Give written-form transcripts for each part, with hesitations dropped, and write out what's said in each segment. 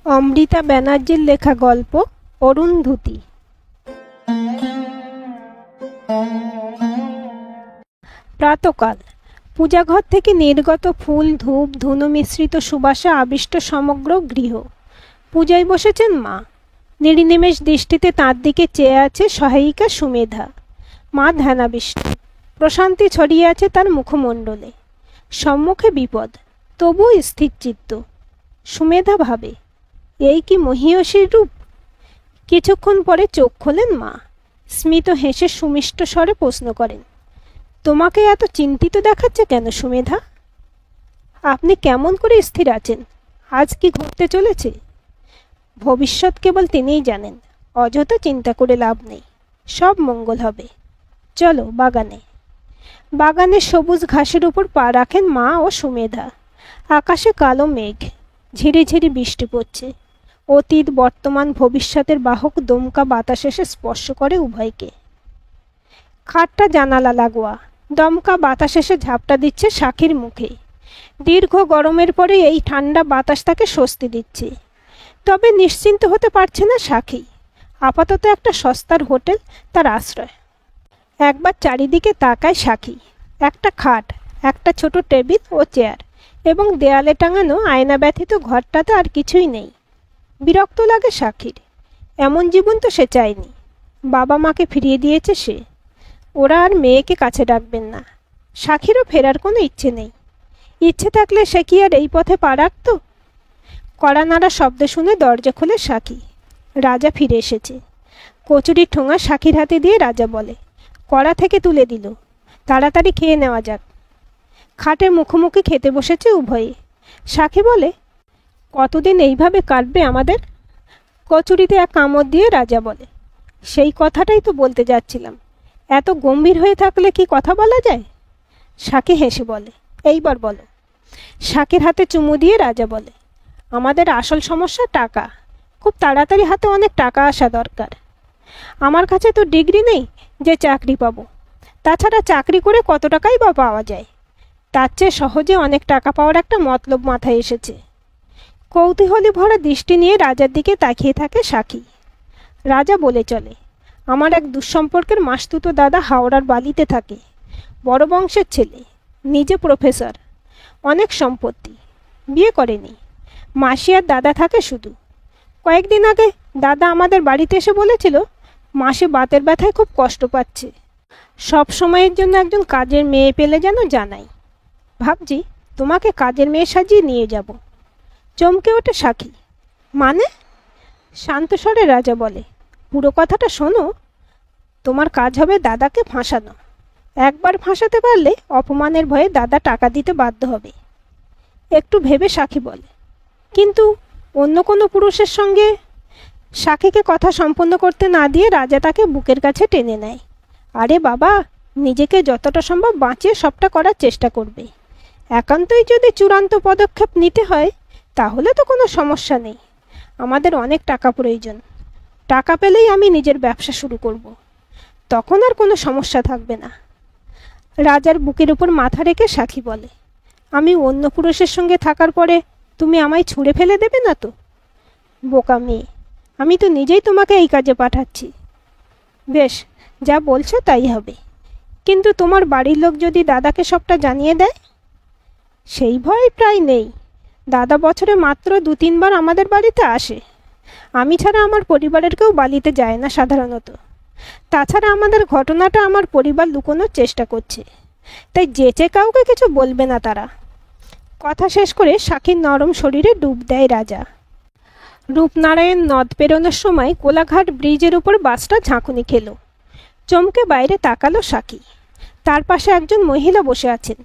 অমৃতা ব্যানার্জির লেখা গল্প অরুন্ধতী। প্রাতকাল। পূজাঘর থেকে নির্গত ফুল, ধূপ, ধুনো মিশ্রিত সুবাসে আবিষ্ট সমগ্র গৃহ। পূজায় বসেছেন মা। নির্নিমেষ দৃষ্টিতে তাঁর দিকে চেয়ে আছে সহায়িকা সুমেধা। মা ধ্যানাবিষ্ট। প্রশান্তি ছড়িয়ে আছে তার মুখমণ্ডলে। সম্মুখে বিপদ, তবুও স্থিরচিত্ত। সুমেধা ভাবে, এই কি মহীয়সীর রূপ? কিছুক্ষণ পরে চোখ খোলেন মা। স্মিত হেসে সুমিষ্ট স্বরে প্রশ্ন করেন, তোমাকে এত চিন্তিত দেখাচ্ছে কেন সুমেধা? আপনি কেমন করে স্থির আছেন? আজ কি ঘটতে চলেছে? ভবিষ্যৎ কেবল তিনিই জানেন। অযথা চিন্তা করে লাভ নেই। সব মঙ্গল হবে। চলো বাগানে। বাগানের সবুজ ঘাসের উপর পা রাখেন মা ও সুমেধা। আকাশে কালো মেঘ। ঝিরিঝিরি বৃষ্টি পড়ছে। অতীত, বর্তমান, ভবিষ্যতের বাহক দমকা বাতাস এসে স্পর্শ করে উভয়কে। খাটটা জানালা লাগোয়া। দমকা বাতাস এসে ঝাপটা দিচ্ছে সাক্ষীর মুখে। দীর্ঘ গরমের পরে এই ঠান্ডা বাতাস তাকে স্বস্তি দিচ্ছে। তবে নিশ্চিন্ত হতে পারছে না সাক্ষী। আপাতত একটা সস্তার হোটেল তার আশ্রয়। একবার চারিদিকে তাকায় সাক্ষী। একটা খাট, একটা ছোট টেবিল ও চেয়ার এবং দেয়ালে টাঙানো আয়না ব্যতীত ঘরটাতে আর কিছুই নেই। বিরক্ত লাগে সাক্ষীর। এমন জীবন তো সে চায়নি। বাবা মাকে ফিরিয়ে দিয়েছে সে। ওরা আর মেয়েকে কাছে ডাকবেন না। সাক্ষীরও ফেরার কোনো ইচ্ছে নেই। ইচ্ছে থাকলে সে কি আর এই পথে পা রাখত? কড়া নাড়া শব্দ শুনে দরজা খুলে সাক্ষী। রাজা ফিরে এসেছে। কচুরির ঠোঙা সাক্ষীর হাতে দিয়ে রাজা বলে, কড়া থেকে তুলে দিল, তাড়াতাড়ি খেয়ে নেওয়া যাক। খাটের মুখোমুখি খেতে বসেছে উভয়ে। সাক্ষী বলে, কতদিন এইভাবে কাটবে আমাদের? কচুরিতে এক কামড় দিয়ে রাজা বলে, সেই কথাটাই তো বলতে যাচ্ছিলাম। এত গম্ভীর হয়ে থাকলে কি কথা বলা যায়? সাক্ষী হেসে বলে, এইবার বলো। সাক্ষীর হাতে চুমু দিয়ে রাজা বলে, আমাদের আসল সমস্যা টাকা। খুব তাড়াতাড়ি হাতে অনেক টাকা আসা দরকার। আমার কাছে তো ডিগ্রি নেই যে চাকরি পাবো। তাছাড়া চাকরি করে কত টাকাই বা পাওয়া যায়? তার চেয়ে সহজে অনেক টাকা পাওয়ার একটা মতলব মাথায় এসেছে। কৌতূহলী ভরা দৃষ্টি নিয়ে রাজার দিকে তাকিয়ে থাকে সাক্ষী। রাজা বলে চলে, আমার এক দুঃসম্পর্কের মাসতুতো দাদা হাওড়ার বালিতে থাকে। বড় বংশের ছেলে, নিজে প্রফেসর, অনেক সম্পত্তি, বিয়ে করেনি। মাসি আর দাদা থাকে শুধু। কয়েকদিন আগে দাদা আমাদের বাড়িতে এসে বলেছিল, মাসি বাতের ব্যথায় খুব কষ্ট পাচ্ছে। সব সময়ের জন্য একজন কাজের মেয়ে পেলে যেন জানাই। ভাবছি তোমাকে কাজের মেয়ে সাজিয়ে নিয়ে যাব। চমকে ওঠে সাক্ষী। মানে? শান্ত স্বরে রাজা বলে, পুরো কথাটা শোনো। তোমার কাজ হবে দাদাকে ফাঁসানো। একবার ফাঁসাতে পারলে অপমানের ভয়ে দাদা টাকা দিতে বাধ্য হবে। একটু ভেবে সাক্ষী বলে, কিন্তু অন্য কোনো পুরুষের সঙ্গে? সাক্ষীকে কথা সম্পন্ন করতে না দিয়ে রাজা তাকে বুকের কাছে টেনে নেয়। আরে বাবা, নিজেকে যতটা সম্ভব বাঁচিয়ে সবটা করার চেষ্টা করবে। একান্তই যদি চূড়ান্ত পদক্ষেপ নিতে হয় তাহলে তো কোনো সমস্যা নেই। আমাদের অনেক টাকা প্রয়োজন। টাকা পেলেই আমি নিজের ব্যবসা শুরু করব। তখন আর কোনো সমস্যা থাকবে না। রাজার বুকের উপর মাথা রেখে সাক্ষী বলে, আমি অন্য পুরুষের সঙ্গে থাকার পরে তুমি আমায় ছুঁড়ে ফেলে দেবে না তো? বোকা মেয়ে, আমি তো নিজেই তোমাকে এই কাজে পাঠাচ্ছি। বেশ, যা বলছো তাই হবে। কিন্তু তোমার বাড়ির লোক যদি দাদাকে সবটা জানিয়ে দেয়? সেই ভয় প্রায় নেই। দাদা বছরে মাত্র 2-3 বার আমাদের বাড়িতে আসে। আমি ছাড়া আমার পরিবারের কেউ বালিতে যায় না সাধারণত। তাছাড়া আমাদের ঘটনাটা আমার পরিবার লুকোনোর চেষ্টা করছে। তাই যেচে কাউকে কিছু বলবে না তারা। কথা শেষ করে সাক্ষীর নরম শরীরে ডুব দেয় রাজা। রূপনারায়ণ নদ পেরোনোর সময় কোলাঘাট ব্রিজের উপর বাসটা ঝাঁকুনি খেল। চমকে বাইরে তাকালো সাক্ষী। তার পাশে একজন মহিলা বসে আছেন।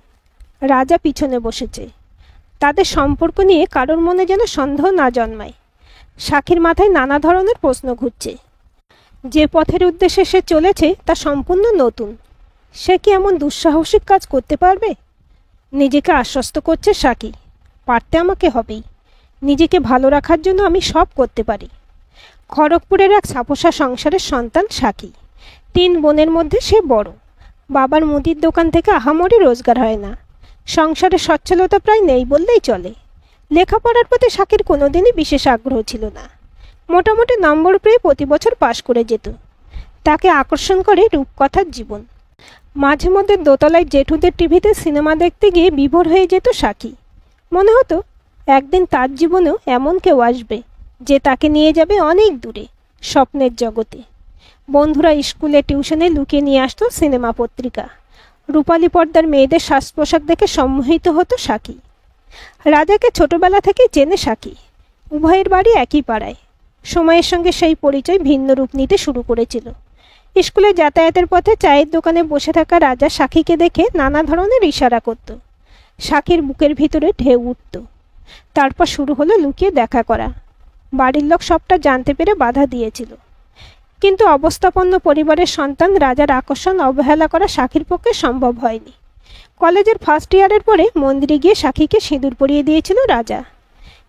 রাজা পিছনে বসেছে। তাদের সম্পর্ক নিয়ে কারোর মনে যেন সন্দেহ না জন্মায়। সাক্ষীর মাথায় নানা ধরনের প্রশ্ন ঘুরছে। যে পথের উদ্দেশ্যে সে চলেছে তা সম্পূর্ণ নতুন। সে কি এমন দুঃসাহসিক কাজ করতে পারবে? নিজেকে আশ্বস্ত করছে সাক্ষী, পারতে আমাকে হবেই। নিজেকে ভালো রাখার জন্য আমি সব করতে পারি। খড়গপুরের এক ছাপোষা সংসারের সন্তান সাক্ষী। 3 বোনের মধ্যে সে বড়। বাবার মুদির দোকান থেকে আহামরি রোজগার হয় না। সংসারে সচ্ছলতা প্রায় নেই বললেই চলে। লেখাপড়ার প্রতি সাকির কোনোদিনই বিশেষ আগ্রহ ছিল না। মোটামুটি নম্বর পেয়ে প্রতি বছর পাশ করে যেত। তাকে আকর্ষণ করে রূপকথার জীবন। মাঝে মধ্যে দোতলায় জেঠুদের টিভিতে সিনেমা দেখতে গিয়ে বিভোর হয়ে যেত সাকি। মনে হতো একদিন তার জীবনেও এমন কেউ আসবে যে তাকে নিয়ে যাবে অনেক দূরে, স্বপ্নের জগতে। বন্ধুরা স্কুলে টিউশনে লুকিয়ে নিয়ে আসতো সিনেমা পত্রিকা। রূপালী পর্দার মেয়েদের সাজ পোশাক দেখে সম্মোহিত হতো সাকি। রাজাকে ছোটবেলা থেকেই চেনে সাকি। উভয়ের বাড়ি একই পাড়ায়। সময়ের সঙ্গে সেই পরিচয় ভিন্ন রূপ নিতে শুরু করেছিল। স্কুলে যাতায়াতের পথে চায়ের দোকানে বসে থাকা রাজা সাকিকে দেখে নানা ধরনের ইশারা করত। সাকির বুকের ভিতরে ঢেউ উঠত। তারপর শুরু হলো লুকিয়ে দেখা করা। বাড়ির লোক সবটা জানতে পেরে বাধা দিয়েছিল, কিন্তু অবস্থাপন্ন পরিবারের সন্তান রাজার আকর্ষণ অবহেলা করা সাকির পক্ষে সম্ভব হয়নি। কলেজের ফার্স্ট ইয়ারের পরে মন্দিরে গিয়ে সাকিকে সিঁদুর পরিয়ে দিয়েছিল রাজা,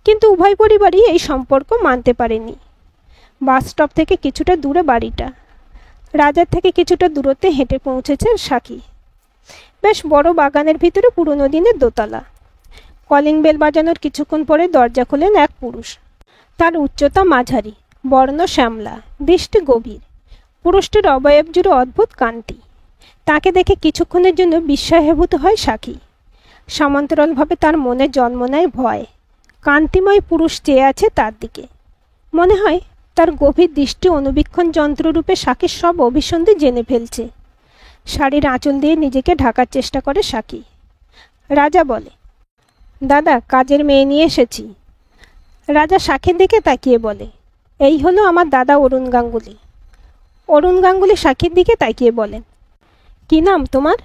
কিন্তু উভয় পরিবারই এই সম্পর্ক মানতে পারেনি। বাস স্টপ থেকে কিছুটা দূরে বাড়িটা। রাজার থেকে কিছুটা দূরত্বে হেঁটে পৌঁছেছে সাকি। বেশ বড় বাগানের ভিতরে পুরনো দিনের দোতলা। কলিং বেল বাজানোর কিছুক্ষণ পরে দরজা খোলেন এক পুরুষ। তার উচ্চতা মাঝারি, বর্ণ শ্যামলা, দৃষ্টি গভীর। পুরুষটির অবয়ব জুড়ে অদ্ভুত কান্তি। তাকে দেখে কিছুক্ষণের জন্য বিস্ময়াভূত হয় সাকি। সমান্তরালভাবে তার মনে জন্ম নেয় ভয়। কান্তিময় পুরুষ চেয়ে আছে তার দিকে। মনে হয় তার গভীর দৃষ্টি অনুবীক্ষণ যন্ত্ররূপে সাকির সব অভিসন্ধি জেনে ফেলছে। শাড়ির আঁচল দিয়ে নিজেকে ঢাকার চেষ্টা করে সাকি। রাজা বলে, দাদা, কাজের মেয়ে নিয়ে এসেছি। রাজা সাকির দিকে তাকিয়ে বলে, এই হলো আমার দাদা অরুণ গাঙ্গুলি। অরুণ গাঙ্গুলি সাকির দিকে তাকিয়ে বলেন, কি নাম তোমার?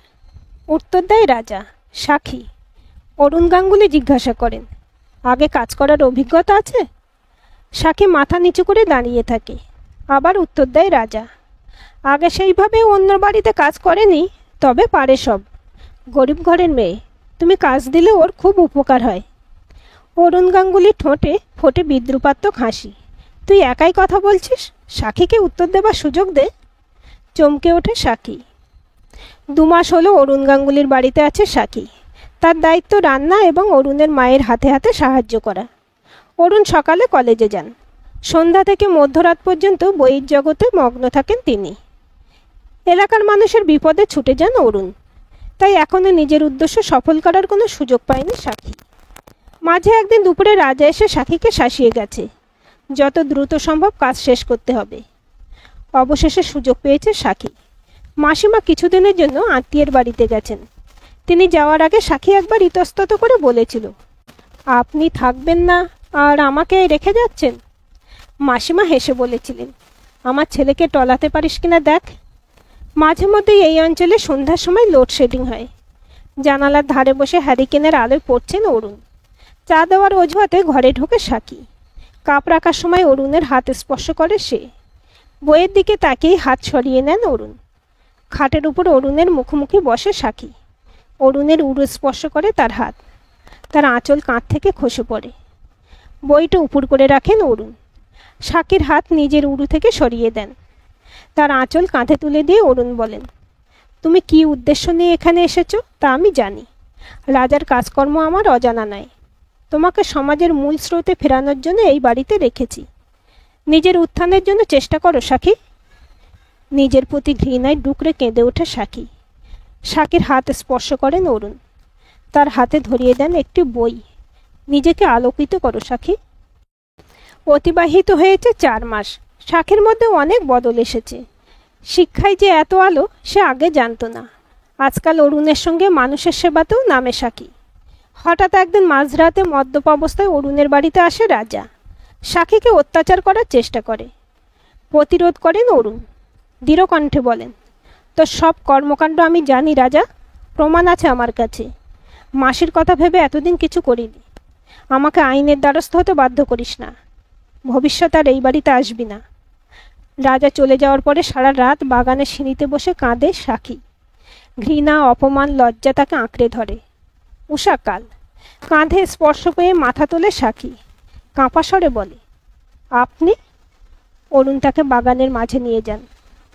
উত্তর দেয় রাজা, সাক্ষী। অরুণ গাঙ্গুলি জিজ্ঞাসা করেন, আগে কাজ করার অভিজ্ঞতা আছে? সাক্ষী মাথা নিচু করে দাঁড়িয়ে থাকে। আবার উত্তর দেয় রাজা, আগে সেইভাবে অন্য বাড়িতে কাজ করেনি, তবে পারে সব। গরিব ঘরের মেয়ে, তুমি কাজ দিলে ওর খুব উপকার হয়। অরুণ গাঙ্গুলির ঠোঁটে ফোটে বিদ্রুপাত্মক হাসি। তুই একাই কথা বলছিস, সাক্ষীকে উত্তর দেবার সুযোগ দে। চমকে ওঠে সাক্ষী। 2 মাস হলো অরুণ গাঙ্গুলির বাড়িতে আছে সাক্ষী। তার দায়িত্ব রান্না এবং অরুণের মায়ের হাতে হাতে সাহায্য করা। অরুণ সকালে কলেজে যান। সন্ধ্যা থেকে মধ্যরাত পর্যন্ত বইয়ের জগতে মগ্ন থাকেন তিনি। এলাকার মানুষের বিপদে ছুটে যান অরুণ। তাই এখনও নিজের উদ্দেশ্য সফল করার কোনো সুযোগ পায়নি সাক্ষী। মাঝে একদিন দুপুরে রাজা এসে সাক্ষীকে শাসিয়ে গেছে। যত দ্রুত সম্ভব কাজ শেষ করতে হবে। অবশেষে সুযোগ পেয়েছে সাক্ষী। মাসিমা কিছুদিনের জন্য আত্মীয়ের বাড়িতে গেছেন। তিনি যাওয়ার আগে সাক্ষী একবার ইতস্তত করে বলেছিল, আপনি থাকবেন না আর আমাকে রেখে যাচ্ছেন। মাসিমা হেসে বলেছিলেন, আমার ছেলেকে টলাতে পারিস কিনা দেখ। মাঝে মধ্যেই এই অঞ্চলে সন্ধ্যার সময় লোডশেডিং হয়। জানালার ধারে বসে হ্যারিকেনের আলোয় পড়ছেন অরুণ। চা দেওয়ার অজুহাতে ঘরে ঢোকে সাক্ষী। কাপ রাখার সময় অরুণের হাত স্পর্শ করে সে। বইয়ের দিকে তাকিয়ে হাত সরিয়ে নেন অরুণ। খাটের উপর অরুণের মুখোমুখি বসে সাক্ষী। অরুণের উড়ু স্পর্শ করে তার হাত। তার আঁচল কাঁধ থেকে খসে পড়ে। বইটা উপুড় করে রাখেন অরুণ। সাক্ষীর হাত নিজের উড়ু থেকে সরিয়ে দেন। তার আঁচল কাঁধে তুলে দিয়ে অরুণ বলেন, তুমি কি উদ্দেশ্য নিয়ে এখানে এসেছো তা আমি জানি। রাজার কাজকর্ম আমার অজানা নয়। তোমাকে সমাজের মূল স্রোতে ফেরানোর জন্য এই বাড়িতে রেখেছি। নিজের উত্থানের জন্য চেষ্টা করো সাক্ষী। নিজের প্রতি ঘৃণায় ডুকরে কেঁদে ওঠে সাক্ষী। সাক্ষীর হাত স্পর্শ করেন অরুণ। তার হাতে ধরিয়ে দেন একটি বই। নিজেকে আলোকিত করো সাক্ষী। অতিবাহিত হয়েছে 4 মাস। সাক্ষীর মধ্যে অনেক বদল এসেছে। শিক্ষায় যে এত আলো সে আগে জানত না। আজকাল অরুণের সঙ্গে মানুষের সেবাতেও নামে সাক্ষী। হঠাৎ একদিন মাঝরাতে মদ্যপ অবস্থায় অরুণের বাড়িতে আসে রাজা। সাক্ষীকে অত্যাচার করার চেষ্টা করে। প্রতিরোধ করেন অরুণ। দৃঢ় কণ্ঠে বলেন, তোর সব কর্মকাণ্ড আমি জানি রাজা, প্রমাণ আছে আমার কাছে। মাসির কথা ভেবে এতদিন কিছু করিনি। আমাকে আইনের দ্বারস্থ হতে বাধ্য করিস না। ভবিষ্যৎ আর এই বাড়িতে আসবি না। রাজা চলে যাওয়ার পরে সারা রাত বাগানের সিঁড়িতে বসে কাঁদে সাক্ষী। ঘৃণা, অপমান, লজ্জা তাকে আঁকড়ে ধরে। উষাকাল। কাঁধে স্পর্শ পেয়ে মাথা তোলে সাক্ষী। কাঁপা স্বরে বলে, আপনি? অরুণ তাকে বাগানের মাঝে নিয়ে যান।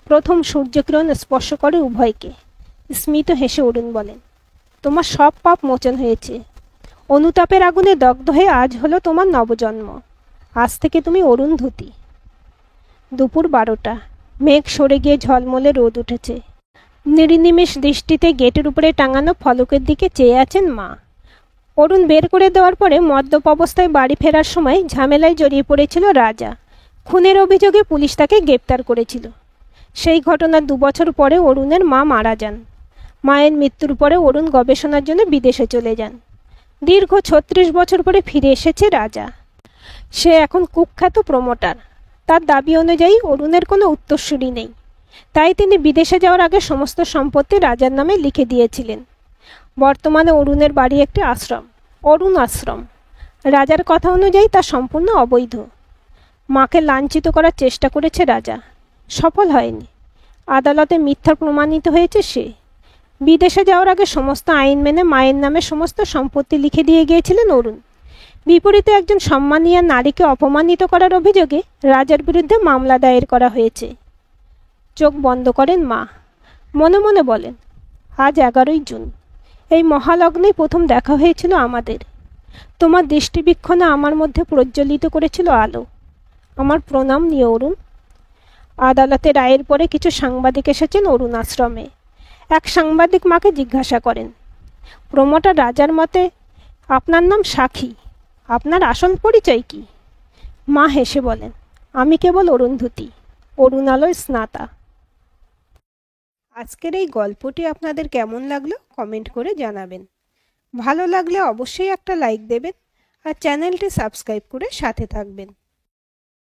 প্রথম সূর্যকিরণ স্পর্শ করে উভয়কে। স্মিত হেসে অরুণ বলেন, তোমার সব পাপ মোচন হয়েছে। অনুতাপের আগুনে দগ্ধ হয়ে আজ হলো তোমার নবজন্ম। আজ থেকে তুমি অরুন্ধতী। দুপুর 12টা। মেঘ সরে গিয়ে ঝলমলে রোদ উঠেছে। নির্নিমেষ দৃষ্টিতে গেটের উপরে টাঙানো ফলকের দিকে চেয়ে আছেন মা। অরুণ বের করে দেওয়ার পরে মদ্যপ অবস্থায় বাড়ি ফেরার সময় ঝামেলায় জড়িয়ে পড়েছিল রাজা। খুনের অভিযোগে পুলিশ তাকে গ্রেপ্তার করেছিল। সেই ঘটনার 2 বছর পরে অরুণের মা মারা যান। মায়ের মৃত্যুর পরে অরুণ গবেষণার জন্য বিদেশে চলে যান। দীর্ঘ 36 বছর পরে ফিরে এসেছে রাজা। সে এখন কুখ্যাত প্রমোটার। তার দাবি অনুযায়ী অরুণের কোনো উত্তরসূরি নেই, তাই তিনি বিদেশে যাওয়ার আগে সমস্ত সম্পত্তি রাজার নামে লিখে দিয়েছিলেন। বর্তমানে অরুণের বাড়ি একটি আশ্রম, অরুণ আশ্রম। রাজার কথা অনুযায়ী তা সম্পূর্ণ অবৈধ। মাকে লাঞ্ছিত করার চেষ্টা করেছে রাজা, সফল হয়নি। আদালতে মিথ্যা প্রমাণিত হয়েছে সে। বিদেশে যাওয়ার আগে সমস্ত আইন মেনে মায়ের নামে সমস্ত সম্পত্তি লিখে দিয়ে গিয়েছিলেন অরুণ। বিপরীতে একজন সম্মানীয় নারীকে অপমানিত করার অভিযোগে রাজার বিরুদ্ধে মামলা দায়ের করা হয়েছে। চোখ বন্ধ করেন মা, মনে মনে বলেন, আজ 11ই জুন। এই মহালগ্নেই প্রথম দেখা হয়েছিল আমাদের। তোমার দৃষ্টিবীক্ষণে আমার মধ্যে প্রজ্বলিত করেছিল আলো। আমার প্রণাম নিয়ে অরুণ। আদালতে রায়ের পরে কিছু সাংবাদিক এসেছেন অরুণ আশ্রমে। এক সাংবাদিক মাকে জিজ্ঞাসা করেন, প্রমোটার রাজার মতে আপনার নাম সাক্ষী, আপনার আসল পরিচয় কি? মা হেসে বলেন, আমি কেবল অরুন্ধতী, অরুণালয় স্নাতা। আজকের এই গল্পটি আপনাদের কেমন লাগলো কমেন্ট করে জানাবেন। ভালো লাগলে অবশ্যই একটা লাইক দেবেন আর চ্যানেলটি সাবস্ক্রাইব করে সাথে থাকবেন।